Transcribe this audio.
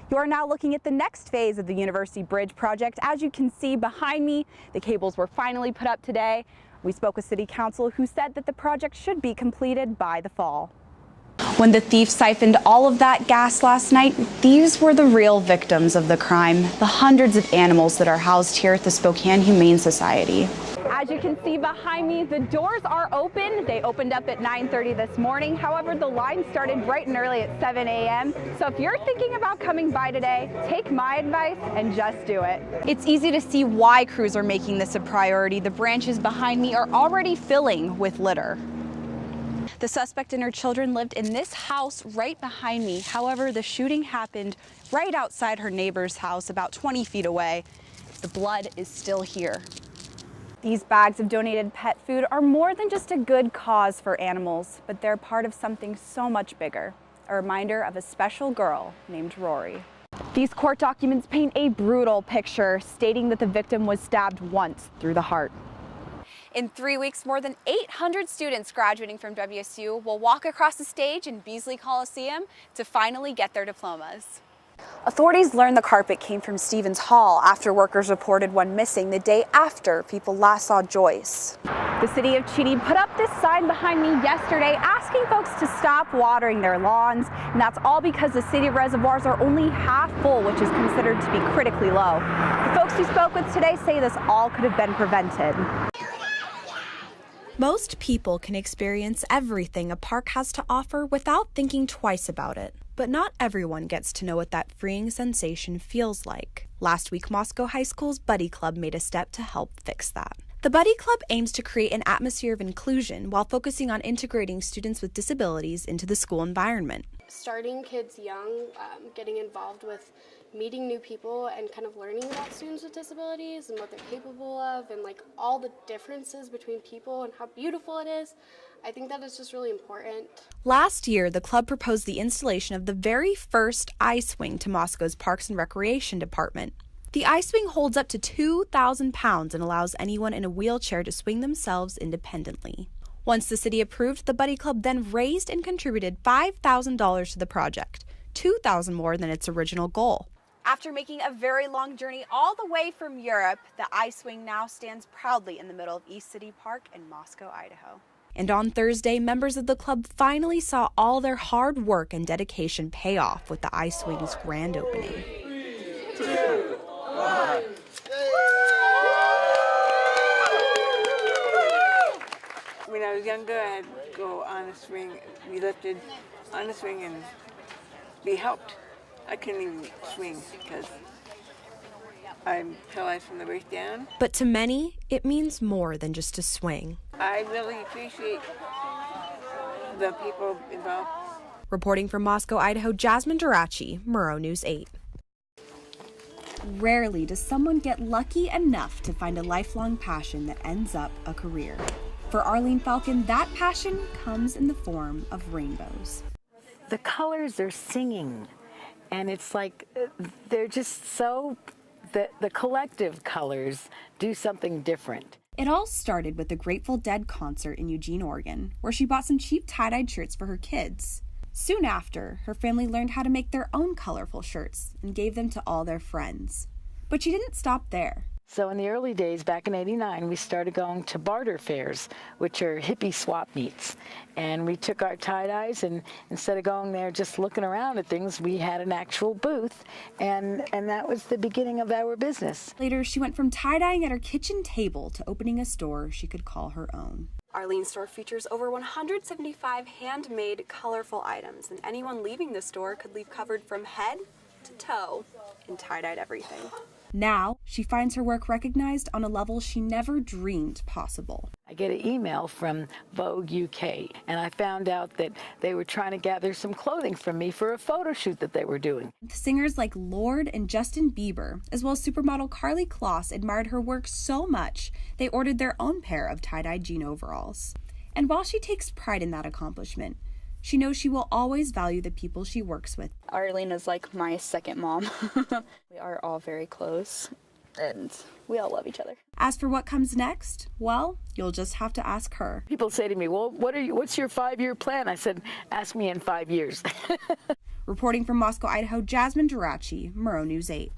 You're now looking at the next phase of the University Bridge project. As you can see behind me, the cables were finally put up today. We spoke with City Council, who said that the project should be completed by the fall. When the thief siphoned all of that gas last night, these were the real victims of the crime, the hundreds of animals that are housed here at the Spokane Humane Society. As you can see behind me, the doors are open. They opened up at 9:30 this morning. However, the line started bright and early at 7 a.m. So if you're thinking about coming by today, take my advice and just do it. It's easy to see why crews are making this a priority. The branches behind me are already filling with litter. The suspect and her children lived in this house right behind me. However, the shooting happened right outside her neighbor's house, about 20 feet away. The blood is still here. These bags of donated pet food are more than just a good cause for animals, but they're part of something so much bigger, a reminder of a special girl named Rory. These court documents paint a brutal picture, stating that the victim was stabbed once through the heart. In 3 weeks, more than 800 students graduating from WSU will walk across the stage in Beasley Coliseum to finally get their diplomas. Authorities learned the carpet came from Stevens Hall after workers reported one missing the day after people last saw Joyce. The city of Cheney put up this sign behind me yesterday asking folks to stop watering their lawns, and that's all because the city reservoirs are only half full, which is considered to be critically low. The folks we spoke with today say this all could have been prevented. Most people can experience everything a park has to offer without thinking twice about it. But not everyone gets to know what that freeing sensation feels like. Last week, Moscow High School's Buddy Club made a step to help fix that. The Buddy Club aims to create an atmosphere of inclusion while focusing on integrating students with disabilities into the school environment. Starting kids young, getting involved with meeting new people and kind of learning about students with disabilities and what they're capable of and like all the differences between people and how beautiful it is. I think that is just really important. Last year, the club proposed the installation of the very first ice wing to Moscow's Parks and Recreation Department. The ice wing holds up to 2,000 pounds and allows anyone in a wheelchair to swing themselves independently. Once the city approved, the Buddy Club then raised and contributed $5,000 to the project, $2,000 more than its original goal. After making a very long journey all the way from Europe, the ice wing now stands proudly in the middle of East City Park in Moscow, Idaho. And on Thursday, members of the club finally saw all their hard work and dedication pay off with the ice wing's grand opening. 3, 2, 1. When I was younger, I'd go on a swing, be lifted on a swing and be helped. I couldn't even swing because I'm paralyzed from the waist down. But to many, it means more than just a swing. I really appreciate the people involved. Reporting from Moscow, Idaho, Jasmine Durachi, Murrow News 8. Rarely does someone get lucky enough to find a lifelong passion that ends up a career. For Arlene Falcon, that passion comes in the form of rainbows. The colors are singing, and it's like they're just so, the collective colors do something different. It all started with the Grateful Dead concert in Eugene, Oregon, where she bought some cheap tie-dyed shirts for her kids. Soon after, her family learned how to make their own colorful shirts and gave them to all their friends. But she didn't stop there. So in the early days, back in '89, we started going to barter fairs, which are hippie swap meets. And we took our tie-dyes, and instead of going there just looking around at things, we had an actual booth, and that was the beginning of our business. Later, she went from tie-dyeing at her kitchen table to opening a store she could call her own. Arlene's store features over 175 handmade, colorful items, and anyone leaving the store could leave covered from head to toe in tie-dyed everything. Now, she finds her work recognized on a level she never dreamed possible. I get an email from Vogue UK, and I found out that they were trying to gather some clothing from me for a photo shoot that they were doing. Singers like Lorde and Justin Bieber, as well as supermodel Karlie Kloss, admired her work so much, they ordered their own pair of tie-dye jean overalls. And while she takes pride in that accomplishment, she knows she will always value the people she works with. Arlene is like my second mom. We are all very close. and we all love each other. As for what comes next, well, you'll just have to ask her. People say to me, well, what's your 5-year plan? I said, ask me in 5 years. Reporting from Moscow, Idaho, Jasmine Geraci, Murrow News 8.